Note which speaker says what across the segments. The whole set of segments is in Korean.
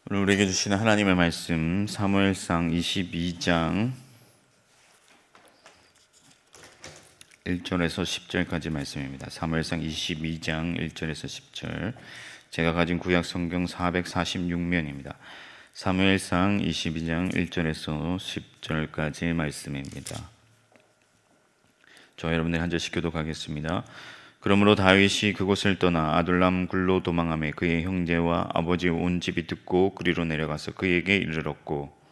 Speaker 1: 오늘 우리에게 주시는 하나님의 말씀 사무엘상 22장 1절에서 10절까지 말씀입니다. 사무엘상 22장 1절에서 10절. 제가 가진 구약 성경 446면입니다. 사무엘상 22장 1절에서 10절까지 말씀입니다. 저 여러분들 한 절씩 교독하겠습니다. 그러므로 다윗이 그곳을 떠나 아둘람 굴로 도망하며 그의 형제와 아버지 온 집이 듣고 그리로 내려가서 그에게 이르렀고,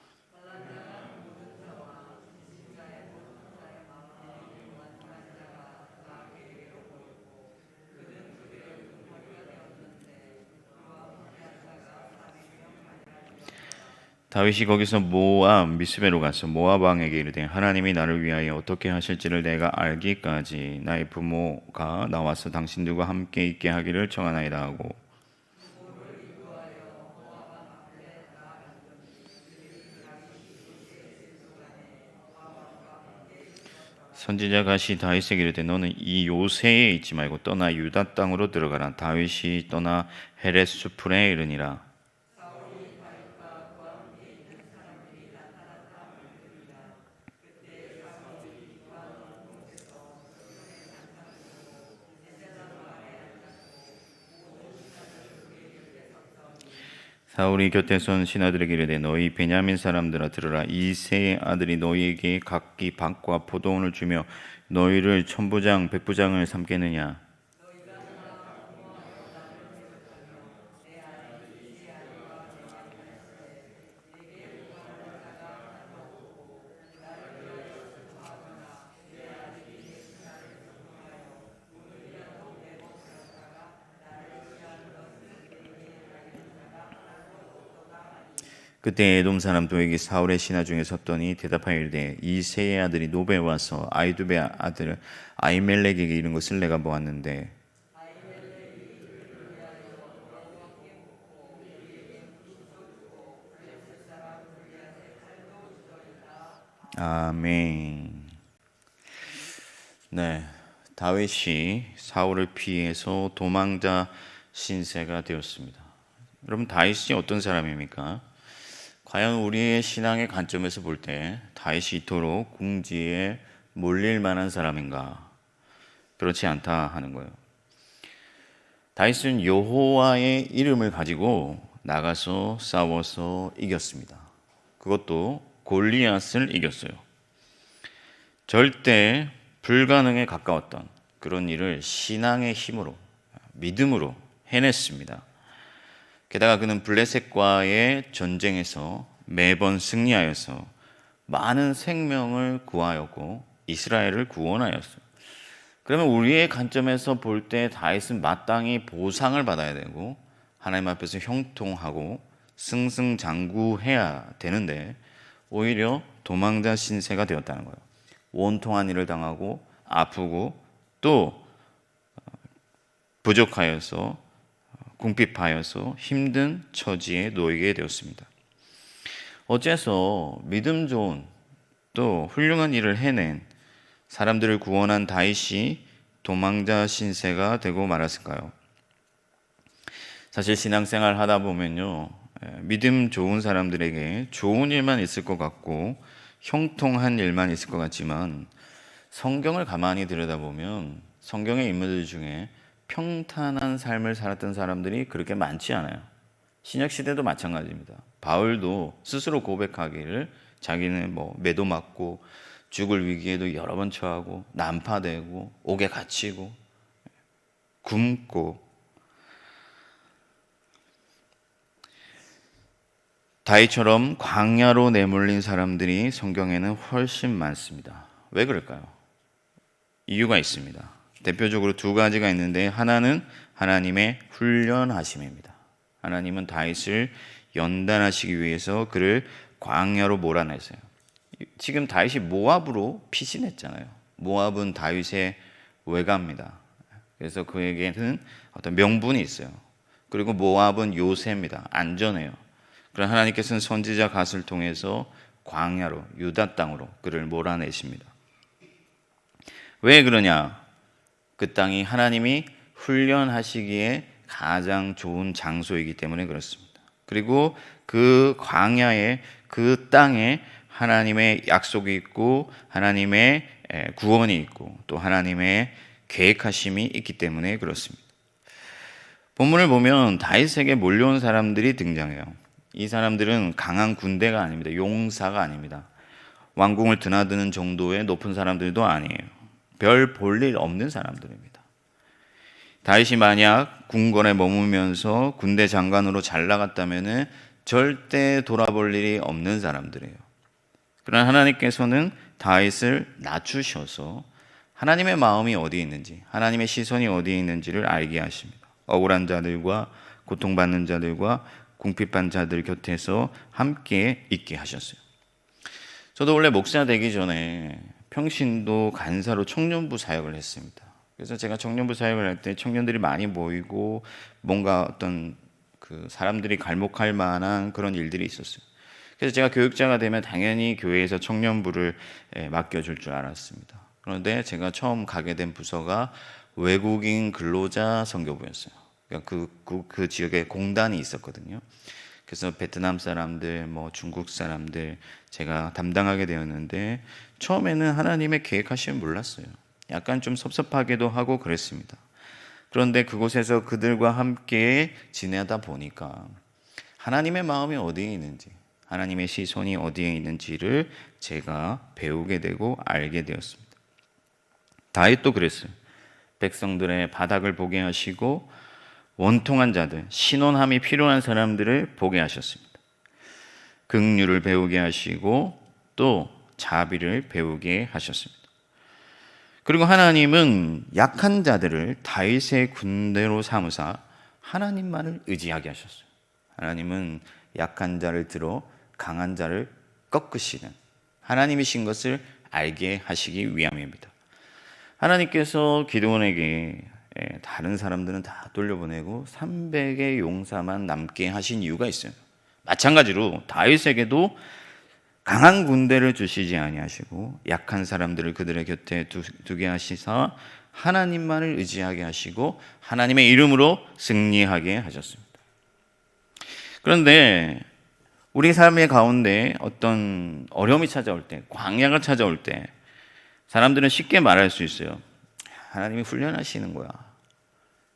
Speaker 1: 다윗이 거기서 모압 미스베로 가서 모압 왕에게 이르되 하나님이 나를 위하여 어떻게 하실지를 내가 알기까지 나의 부모가 나와서 당신들과 함께 있게 하기를 청하나이다 하고, 선지자 갓이 다윗에게 이르되 너는 이 요새에 있지 말고 떠나 유다 땅으로 들어가라. 다윗이 떠나 헤레스풀에 이르니라. 사울이 곁에 선 신하들에게 이르되 너희 베냐민 사람들아 들으라. 이새의 아들이 너희에게 각기 밭과 포도원을 주며 너희를 천부장 백부장을 삼겠느냐. 그때 에돔 사람 도에게 사울의 신하 중에 섰더니 대답하여 이르되 이새의 아들이 노베 와서 아이두베 아들 아히멜렉에게 이른 것을 내가 보았는데, 아멘. 네, 다윗이 사울을 피해서 도망자 신세가 되었습니다. 여러분, 다윗이 어떤 사람입니까? 과연 우리의 신앙의 관점에서 볼 때 다윗이 이토록 궁지에 몰릴 만한 사람인가? 그렇지 않다 하는 거예요. 다윗은 여호와의 이름을 가지고 나가서 싸워서 이겼습니다. 그것도 골리앗을 이겼어요. 절대 불가능에 가까웠던 그런 일을 신앙의 힘으로, 믿음으로 해냈습니다. 게다가 그는 블레셋과의 전쟁에서 매번 승리하여서 많은 생명을 구하였고 이스라엘을 구원하였어요. 그러면 우리의 관점에서 볼 때 다윗은 마땅히 보상을 받아야 되고 하나님 앞에서 형통하고 승승장구해야 되는데 오히려 도망자 신세가 되었다는 거예요. 원통한 일을 당하고 아프고 또 부족하여서 궁핍하여서 힘든 처지에 놓이게 되었습니다. 어째서 믿음 좋은 또 훌륭한 일을 해낸 사람들을 구원한 다윗이 도망자 신세가 되고 말았을까요? 사실 신앙생활 하다 보면요, 믿음 좋은 사람들에게 좋은 일만 있을 것 같고 형통한 일만 있을 것 같지만 성경을 가만히 들여다보면 성경의 인물들 중에 평탄한 삶을 살았던 사람들이 그렇게 많지 않아요. 신약시대도 마찬가지입니다. 바울도 스스로 고백하기를 자기는 매도 맞고 죽을 위기에도 여러 번 처하고 난파되고 옥에 갇히고 굶고, 다윗처럼 광야로 내몰린 사람들이 성경에는 훨씬 많습니다. 왜 그럴까요? 이유가 있습니다. 대표적으로 두 가지가 있는데 하나는 하나님의 훈련하심입니다. 하나님은 다윗을 연단하시기 위해서 그를 광야로 몰아내세요. 지금 다윗이 모압으로 피신했잖아요. 모압은 다윗의 외가입니다. 그래서 그에게는 어떤 명분이 있어요. 그리고 모압은 요새입니다. 안전해요. 그러나 하나님께서는 선지자 갓을 통해서 광야로 유다 땅으로 그를 몰아내십니다. 왜 그러냐? 그 땅이 하나님이 훈련하시기에 가장 좋은 장소이기 때문에 그렇습니다. 그리고 그 광야에, 그 땅에 하나님의 약속이 있고 하나님의 구원이 있고 또 하나님의 계획하심이 있기 때문에 그렇습니다. 본문을 보면 다윗에게 몰려온 사람들이 등장해요. 이 사람들은 강한 군대가 아닙니다. 용사가 아닙니다. 왕궁을 드나드는 정도의 높은 사람들도 아니에요. 별 볼 일 없는 사람들입니다. 다윗이 만약 궁궐에 머무면서 군대 장관으로 잘 나갔다면 절대 돌아볼 일이 없는 사람들이에요. 그러나 하나님께서는 다윗을 낮추셔서 하나님의 마음이 어디에 있는지, 하나님의 시선이 어디에 있는지를 알게 하십니다. 억울한 자들과 고통받는 자들과 궁핍한 자들 곁에서 함께 있게 하셨어요. 저도 원래 목사 되기 전에 평신도 간사로 청년부 사역을 했습니다. 그래서 제가 청년부 사역을 할 때 청년들이 많이 모이고 뭔가 어떤 그 사람들이 갈목할 만한 그런 일들이 있었어요. 그래서 제가 교육자가 되면 당연히 교회에서 청년부를 맡겨줄 줄 알았습니다. 그런데 제가 처음 가게 된 부서가 외국인 근로자 선교부였어요. 그러니까 그 지역에 공단이 있었거든요. 그래서 베트남 사람들, 중국 사람들 제가 담당하게 되었는데 처음에는 하나님의 계획하심을 몰랐어요. 약간 좀 섭섭하기도 하고 그랬습니다. 그런데 그곳에서 그들과 함께 지내다 보니까 하나님의 마음이 어디에 있는지, 하나님의 시선이 어디에 있는지를 제가 배우게 되고 알게 되었습니다. 다윗도 그랬어요. 백성들의 바닥을 보게 하시고 원통한 자들, 신원함이 필요한 사람들을 보게 하셨습니다. 긍휼을 배우게 하시고 또 자비를 배우게 하셨습니다. 그리고 하나님은 약한 자들을 다윗의 군대로 삼으사 하나님만을 의지하게 하셨어요. 하나님은 약한 자를 들어 강한 자를 꺾으시는 하나님이신 것을 알게 하시기 위함입니다. 하나님께서 기드온에게 다른 사람들은 다 돌려보내고 300의 용사만 남게 하신 이유가 있어요. 마찬가지로 다윗에게도 강한 군대를 주시지 아니하시고 약한 사람들을 그들의 곁에 두게 하시사 하나님만을 의지하게 하시고 하나님의 이름으로 승리하게 하셨습니다. 그런데 우리 삶의 가운데 어떤 어려움이 찾아올 때, 광야가 찾아올 때 사람들은 쉽게 말할 수 있어요. 하나님이 훈련하시는 거야.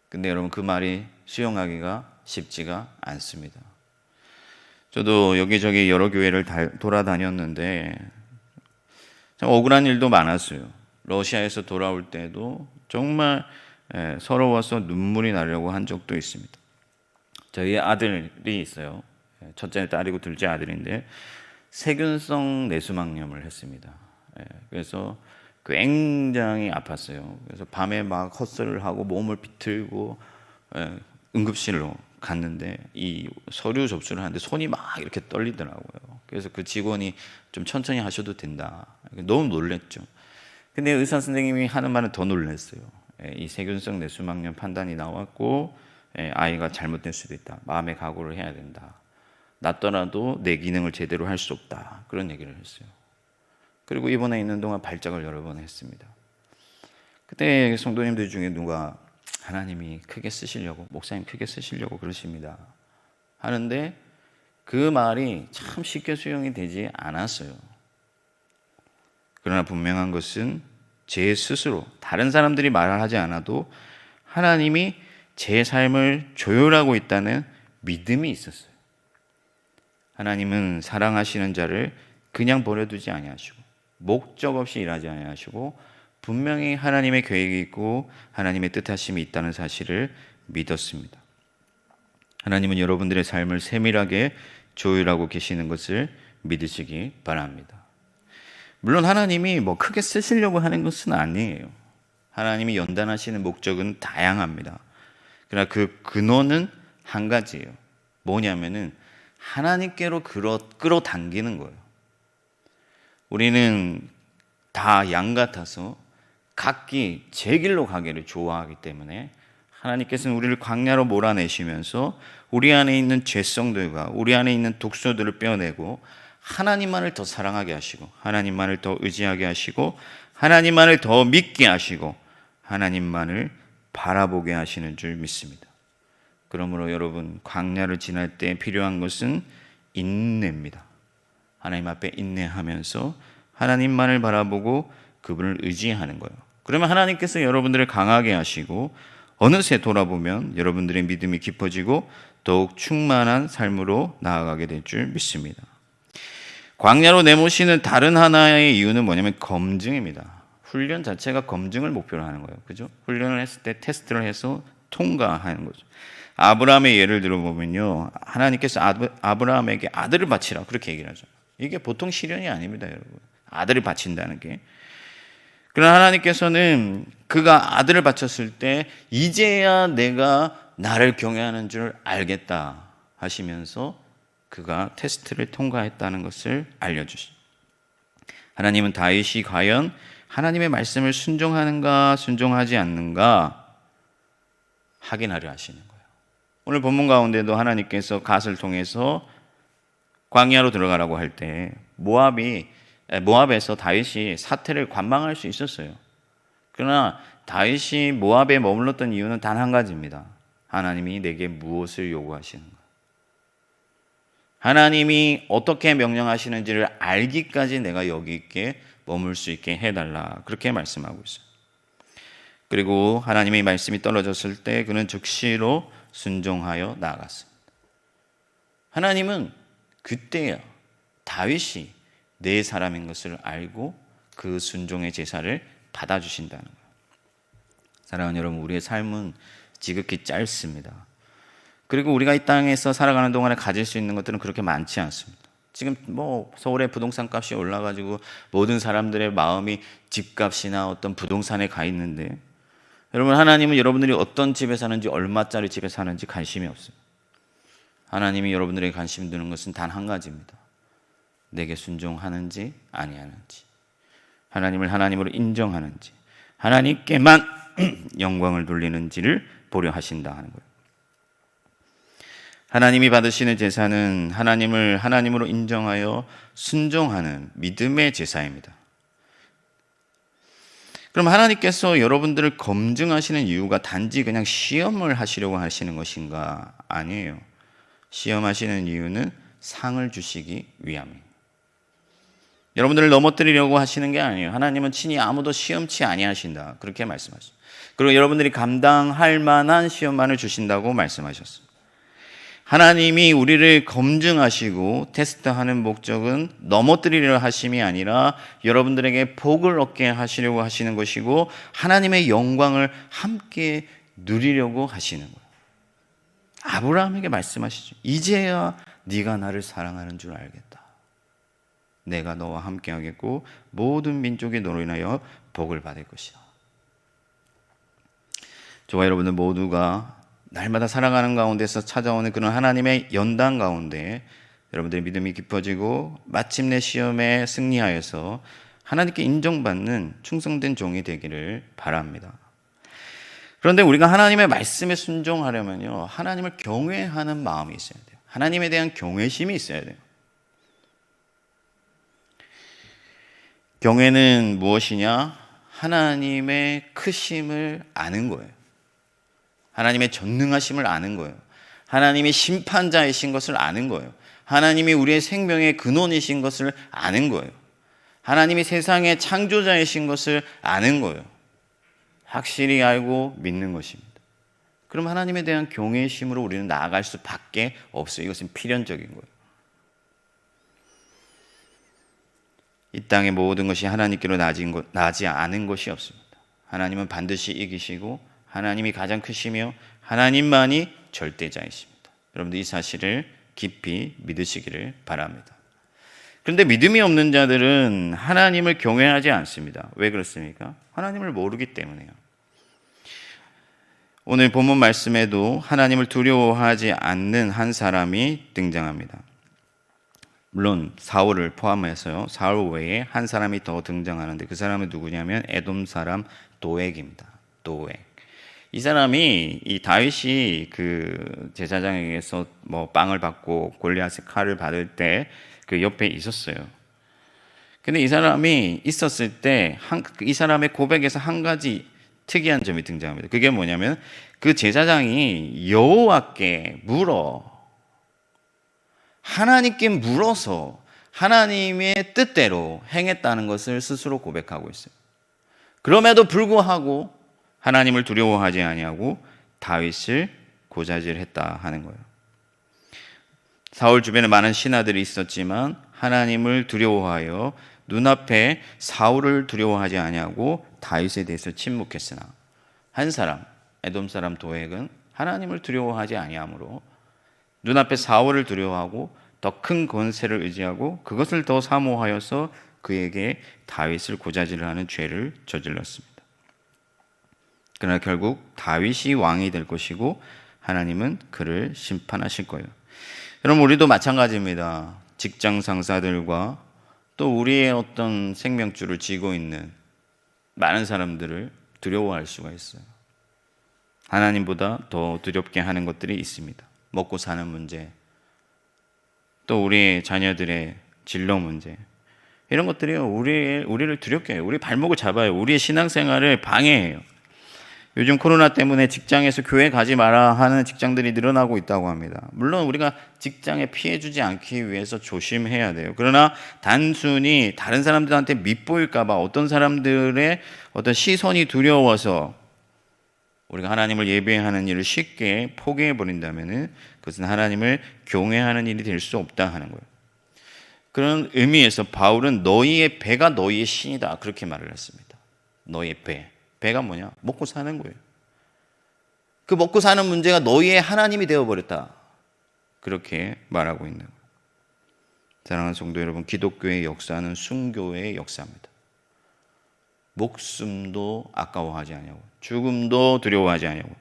Speaker 1: 근데 여러분 그 말이 수용하기가 쉽지가 않습니다. 저도 여기저기 여러 교회를 돌아다녔는데 참 억울한 일도 많았어요. 러시아에서 돌아올 때도 정말 서러워서 눈물이 나려고 한 적도 있습니다. 저희 아들이 있어요. 첫째 딸이고 둘째 아들인데 세균성 뇌수막염을 했습니다. 그래서 굉장히 아팠어요. 그래서 밤에 막 헛살을 하고 몸을 비틀고 응급실로 갔는데 이 서류 접수를 하는데 손이 막 이렇게 떨리더라고요. 그래서 그 직원이 좀 천천히 하셔도 된다. 너무 놀랬죠. 근데 의사 선생님이 하는 말은 더 놀랐어요. 이 세균성 뇌수막염 판단이 나왔고 아이가 잘못될 수도 있다. 마음의 각오를 해야 된다. 낫더라도 내 기능을 제대로 할 수 없다. 그런 얘기를 했어요. 그리고 입원해 있는 동안 발작을 여러 번 했습니다. 그때 성도님들 중에 누가 하나님이 크게 쓰시려고, 목사님 크게 쓰시려고 그러십니다 하는데 그 말이 참 쉽게 수용이 되지 않았어요. 그러나 분명한 것은 제 스스로 다른 사람들이 말을 하지 않아도 하나님이 제 삶을 조율하고 있다는 믿음이 있었어요. 하나님은 사랑하시는 자를 그냥 버려두지 아니하시고 목적 없이 일하지 아니하시고 분명히 하나님의 계획이 있고 하나님의 뜻하심이 있다는 사실을 믿었습니다. 하나님은 여러분들의 삶을 세밀하게 조율하고 계시는 것을 믿으시기 바랍니다. 물론 하나님이 크게 쓰시려고 하는 것은 아니에요. 하나님이 연단하시는 목적은 다양합니다. 그러나 그 근원은 한 가지예요. 뭐냐면은 하나님께로 끌어당기는 거예요. 우리는 다 양 같아서 각기 제 길로 가기를 좋아하기 때문에 하나님께서는 우리를 광야로 몰아내시면서 우리 안에 있는 죄성들과 우리 안에 있는 독소들을 빼어내고 하나님만을 더 사랑하게 하시고 하나님만을 더 의지하게 하시고 하나님만을 더 믿게 하시고 하나님만을 바라보게 하시는 줄 믿습니다. 그러므로 여러분, 광야를 지날 때 필요한 것은 인내입니다. 하나님 앞에 인내하면서 하나님만을 바라보고 그분을 의지하는 거예요. 그러면 하나님께서 여러분들을 강하게 하시고 어느새 돌아보면 여러분들의 믿음이 깊어지고 더욱 충만한 삶으로 나아가게 될 줄 믿습니다. 광야로 내모시는 다른 하나의 이유는 뭐냐면 검증입니다. 훈련 자체가 검증을 목표로 하는 거예요. 그죠? 훈련을 했을 때 테스트를 해서 통과하는 거죠. 아브라함의 예를 들어보면요, 하나님께서 아브라함에게 아들을 바치라 그렇게 얘기를 하죠. 이게 보통 시련이 아닙니다, 여러분. 아들을 바친다는 게. 그러나 하나님께서는 그가 아들을 바쳤을 때 이제야 내가 나를 경외하는 줄 알겠다 하시면서 그가 테스트를 통과했다는 것을 알려주시죠. 하나님은 다윗이 과연 하나님의 말씀을 순종하는가 순종하지 않는가 확인하려 하시는 거예요. 오늘 본문 가운데도 하나님께서 갓을 통해서 광야로 들어가라고 할 때 모압에서 다윗이 사태를 관망할 수 있었어요. 그러나 다윗이 모압에 머물렀던 이유는 단 한 가지입니다. 하나님이 내게 무엇을 요구하시는 가. 하나님이 어떻게 명령하시는지를 알기까지 내가 여기 있게 머물 수 있게 해달라 그렇게 말씀하고 있어요. 그리고 하나님의 말씀이 떨어졌을 때 그는 즉시로 순종하여 나아갔습니다. 하나님은 그때야 다윗이 내 사람인 것을 알고 그 순종의 제사를 받아주신다는 거예요. 사랑하는 여러분, 우리의 삶은 지극히 짧습니다. 그리고 우리가 이 땅에서 살아가는 동안에 가질 수 있는 것들은 그렇게 많지 않습니다. 지금 서울의 부동산 값이 올라가지고 모든 사람들의 마음이 집값이나 어떤 부동산에 가 있는데, 여러분, 하나님은 여러분들이 어떤 집에 사는지, 얼마짜리 집에 사는지 관심이 없어요. 하나님이 여러분들에게 관심 두는 것은 단 한 가지입니다. 내게 순종하는지 아니하는지, 하나님을 하나님으로 인정하는지, 하나님께만 영광을 돌리는지를 보려 하신다 하는 거예요. 하나님이 받으시는 제사는 하나님을 하나님으로 인정하여 순종하는 믿음의 제사입니다. 그럼 하나님께서 여러분들을 검증하시는 이유가 단지 그냥 시험을 하시려고 하시는 것인가? 아니에요. 시험하시는 이유는 상을 주시기 위함이에요. 여러분들을 넘어뜨리려고 하시는 게 아니에요. 하나님은 친히 아무도 시험치 아니하신다 그렇게 말씀하셨어요. 그리고 여러분들이 감당할 만한 시험만을 주신다고 말씀하셨어요. 하나님이 우리를 검증하시고 테스트하는 목적은 넘어뜨리려 하심이 아니라 여러분들에게 복을 얻게 하시려고 하시는 것이고 하나님의 영광을 함께 누리려고 하시는 거예요. 아브라함에게 말씀하시죠. 이제야 네가 나를 사랑하는 줄 알겠다. 내가 너와 함께 하겠고 모든 민족이 너로 인하여 복을 받을 것이다. 저와 여러분들 모두가 날마다 살아가는 가운데서 찾아오는 그런 하나님의 연단 가운데 여러분들의 믿음이 깊어지고 마침내 시험에 승리하여서 하나님께 인정받는 충성된 종이 되기를 바랍니다. 그런데 우리가 하나님의 말씀에 순종하려면요, 하나님을 경외하는 마음이 있어야 돼요. 하나님에 대한 경외심이 있어야 돼요. 경외는 무엇이냐? 하나님의 크심을 아는 거예요. 하나님의 전능하심을 아는 거예요. 하나님이 심판자이신 것을 아는 거예요. 하나님이 우리의 생명의 근원이신 것을 아는 거예요. 하나님이 세상의 창조자이신 것을 아는 거예요. 확실히 알고 믿는 것입니다. 그럼 하나님에 대한 경외심으로 우리는 나아갈 수밖에 없어요. 이것은 필연적인 거예요. 이 땅의 모든 것이 하나님께로 나지 않은 것이 없습니다. 하나님은 반드시 이기시고 하나님이 가장 크시며 하나님만이 절대자이십니다. 여러분들 이 사실을 깊이 믿으시기를 바랍니다. 그런데 믿음이 없는 자들은 하나님을 경외하지 않습니다. 왜 그렇습니까? 하나님을 모르기 때문에요. 오늘 본문 말씀에도 하나님을 두려워하지 않는 한 사람이 등장합니다. 물론 사울을 포함해서요, 사울 외에 한 사람이 더 등장하는데 그 사람은 누구냐면 에돔 사람 도액입니다. 도액. 이 사람이 이 다윗이 그 제사장에게서 빵을 받고 골리앗의 칼을 받을 때 그 옆에 있었어요. 근데 이 사람이 있었을 때 이 사람의 고백에서 한 가지 특이한 점이 등장합니다. 그게 뭐냐면 그 제사장이 여호와께 하나님께 물어서 하나님의 뜻대로 행했다는 것을 스스로 고백하고 있어요. 그럼에도 불구하고 하나님을 두려워하지 아니하고 다윗을 고자질했다 하는 거예요. 사울 주변에 많은 신하들이 있었지만 하나님을 두려워하여 눈앞에 사울을 두려워하지 아니하고 다윗에 대해서 침묵했으나 한 사람, 에돔 사람 도액은 하나님을 두려워하지 아니하므로 눈앞에 사울을 두려워하고 더 큰 권세를 의지하고 그것을 더 사모하여서 그에게 다윗을 고자질하는 죄를 저질렀습니다. 그러나 결국 다윗이 왕이 될 것이고 하나님은 그를 심판하실 거예요. 여러분, 우리도 마찬가지입니다. 직장 상사들과 또 우리의 어떤 생명줄을 쥐고 있는 많은 사람들을 두려워할 수가 있어요. 하나님보다 더 두렵게 하는 것들이 있습니다. 먹고 사는 문제, 또 우리의 자녀들의 진로 문제, 이런 것들이요, 우리를 두렵게 해요. 우리 발목을 잡아요. 우리의 신앙생활을 방해해요. 요즘 코로나 때문에 직장에서 교회 가지 마라 하는 직장들이 늘어나고 있다고 합니다. 물론 우리가 직장에 피해 주지 않기 위해서 조심해야 돼요. 그러나 단순히 다른 사람들한테 밉보일까 봐, 어떤 사람들의 어떤 시선이 두려워서 우리가 하나님을 예배하는 일을 쉽게 포기해 버린다면 그것은 하나님을 경외하는 일이 될 수 없다 하는 거예요. 그런 의미에서 바울은 너희의 배가 너희의 신이다, 그렇게 말을 했습니다. 너희의 배가 뭐냐? 먹고 사는 거예요. 그 먹고 사는 문제가 너희의 하나님이 되어버렸다, 그렇게 말하고 있는 거예요. 사랑하는 성도 여러분, 기독교의 역사는 순교의 역사입니다. 목숨도 아까워하지 아니하고 죽음도 두려워하지 아니하고,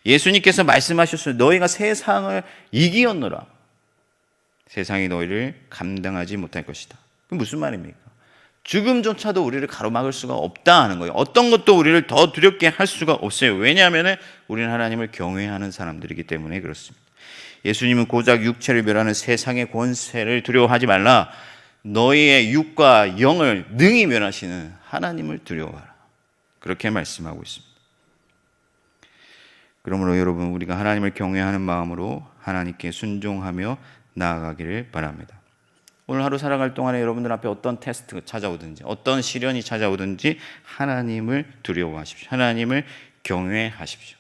Speaker 1: 예수님께서 말씀하셨어요. 너희가 세상을 이기었노라. 세상이 너희를 감당하지 못할 것이다. 그게 무슨 말입니까? 죽음조차도 우리를 가로막을 수가 없다 하는 거예요. 어떤 것도 우리를 더 두렵게 할 수가 없어요. 왜냐하면 우리는 하나님을 경외하는 사람들이기 때문에 그렇습니다. 예수님은 고작 육체를 멸하는 세상의 권세를 두려워하지 말라. 너희의 육과 영을 능히 멸하시는 하나님을 두려워하라, 그렇게 말씀하고 있습니다. 그러므로 여러분, 우리가 하나님을 경외하는 마음으로 하나님께 순종하며 나아가기를 바랍니다. 오늘 하루 살아갈 동안에 여러분들 앞에 어떤 테스트가 찾아오든지 어떤 시련이 찾아오든지 하나님을 두려워하십시오. 하나님을 경외하십시오.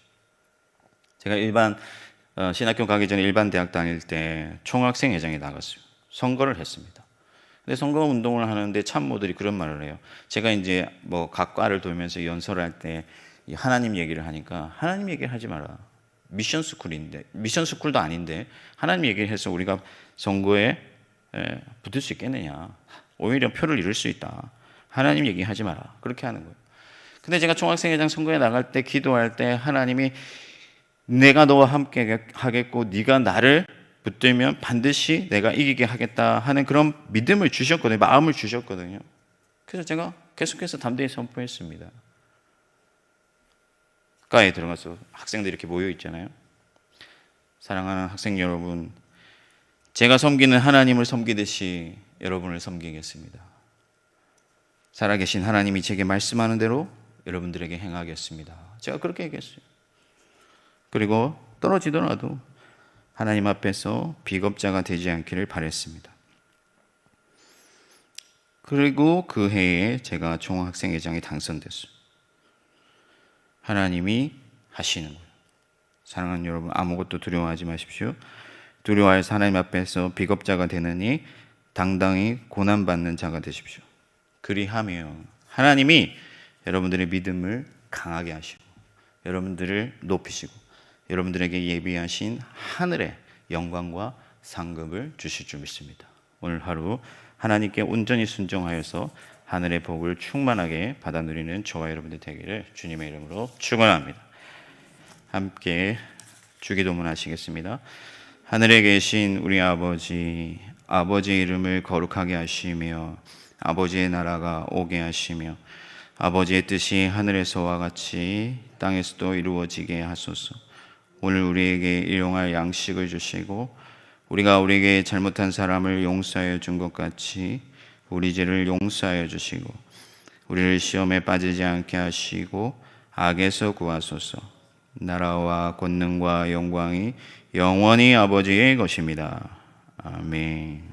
Speaker 1: 제가 신학교 가기 전에 일반 대학 다닐 때 총학생회장에 나갔어요. 선거를 했습니다. 근데 선거 운동을 하는데 참모들이 그런 말을 해요. 제가 이제 각 과를 돌면서 연설할 때 하나님 얘기를 하니까 하나님 얘기를 하지 마라. 미션 스쿨도 아닌데 하나님 얘기를 해서 우리가 선거에 붙을 수 있겠느냐. 오히려 표를 잃을 수 있다. 하나님 얘기하지 마라. 그렇게 하는 거예요. 근데 제가 총학생회장 선거에 나갈 때, 기도할 때 하나님이 내가 너와 함께 하겠고 네가 나를 붙들면 반드시 내가 이기게 하겠다 하는 그런 믿음을 주셨거든요. 마음을 주셨거든요. 그래서 제가 계속해서 담대히 선포했습니다. 과에 들어가서 학생들이 이렇게 모여 있잖아요. 사랑하는 학생 여러분, 제가 섬기는 하나님을 섬기듯이 여러분을 섬기겠습니다. 살아계신 하나님이 제게 말씀하는 대로 여러분들에게 행하겠습니다. 제가 그렇게 얘기했어요. 그리고 떨어지더라도 하나님 앞에서 비겁자가 되지 않기를 바랬습니다. 그리고 그 해에 제가 총학생회장에 당선됐어요. 하나님이 하시는 거예요. 사랑하는 여러분, 아무것도 두려워하지 마십시오. 두려워해서 하나님 앞에서 비겁자가 되느니 당당히 고난받는 자가 되십시오. 그리하면 하나님이 여러분들의 믿음을 강하게 하시고 여러분들을 높이시고 여러분들에게 예비하신 하늘의 영광과 상급을 주실 줄 믿습니다. 오늘 하루 하나님께 온전히 순종하여서 하늘의 복을 충만하게 받아 누리는 저와 여러분들 되기를 주님의 이름으로 축원합니다. 함께 주기도문 하시겠습니다. 하늘에 계신 우리 아버지, 아버지의 이름을 거룩하게 하시며 아버지의 나라가 오게 하시며 아버지의 뜻이 하늘에서와 같이 땅에서도 이루어지게 하소서. 오늘 우리에게 일용할 양식을 주시고 우리가 우리에게 잘못한 사람을 용서하여 준 것 같이 우리 죄를 용서하여 주시고 우리를 시험에 빠지지 않게 하시고 악에서 구하소서. 나라와 권능과 영광이 영원히 아버지의 것입니다. 아멘.